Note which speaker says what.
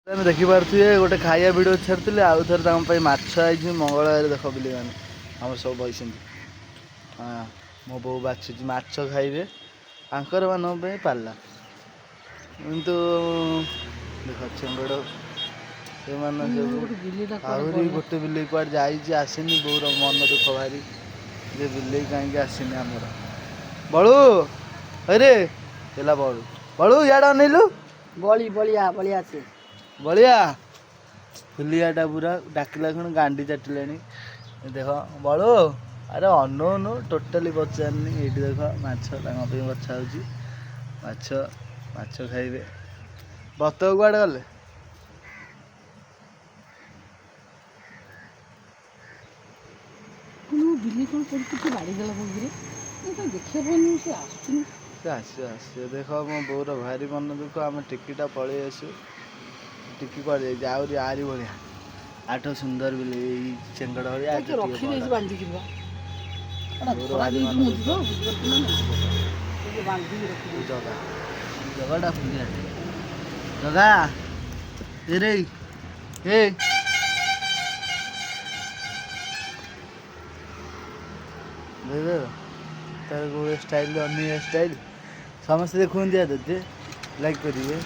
Speaker 1: ଆମେ ଦେଖିପାରୁଥିବେ ଗୋଟେ ଖାଇବା ଭିଡ଼ିଓ ଛାଡ଼ିଥିଲେ ଆଉ ଥରେ ତାଙ୍କ ପାଇଁ ମାଛ ଆଇଛି ମଙ୍ଗଳବାର ଦେଖ ବୋଲି ମାନେ ଆମର ସବୁ ବସିଛନ୍ତି। ହଁ ମୋ ବୋଉ ବାଛୁଛି ମାଛ ଖାଇବେ ତାଙ୍କର ମାନଙ୍କ ପାଇଁ ପାଲା କିନ୍ତୁ ଦେଖ ଚେଙ୍ଗଡ଼ ସେମାନେ ସବୁ ଆହୁରି ଗୋଟେ ବିଲେଇ କୁଆଡ଼େ ଯାଇଛି ଆସିନି ବୋଉର ମନ ଦୁଃଖ ଭାରି ଯେ ବିଲେଇ କାହିଁକି ଆସିନି ଆମର ବଳୁ ହଇରେ ହେଲା ବଳୁ ବଳୁ ଇଆଡ଼େ ଅନେଇଲୁ
Speaker 2: ବଳିଆ ଅଛି
Speaker 1: ବଳିଆ ଫୁଲିଆଟା ପୁରା ଡାକିଲା ଖୁଣି ଗାଣ୍ଡି ଚାଟିଲାଣି ଦେଖ ବଳୁ ଆରେ ଅନଉନୁ ଟୋଟାଲି ପଚାରନି ଏଇଠି ଦେଖ ମାଛ ତାଙ୍କ ପାଇଁ ବଛା ହେଉଛି ମାଛ ଖାଇବେ ବତକ କୁଆଡ଼େ ଗଲେ
Speaker 2: ବିଲି କ'ଣ କରିକି ବାଡ଼ି ଦେଲା ବନ୍ଧୁରେ ଦେଖିବା ପାଇଁନି ସେ ଆସୁନି
Speaker 1: ସେ ଆସିବ ଦେଖ ମୋ ବୋଉର ଭାରି ମନ ଦୁଃଖ ଆମେ ଟିକିଟା ପଳେଇ ଆସିବୁ ଟିକି କୁଆଡ଼େ ଯାଇଛି ଆହୁରି ଆରି ଭଳିଆ ଆଠ ସୁନ୍ଦର ବିଲେଇ ଏଇ ଚେଙ୍ଗଡ଼ ଭଳିଆ
Speaker 2: ରଖିଦେଇଛି ବାନ୍ଧିକି
Speaker 1: ଜଗାଟା ଫୁଲିଆ ଜଗା ଏରେ ଏ ତାର ଗୋଟେ ଷ୍ଟାଇଲ୍ ଅନ୍ୟ ଷ୍ଟାଇଲ୍ ସମସ୍ତେ ଦେଖୁଛନ୍ତି ତତେ ଲାଇକ୍ କରିବେ।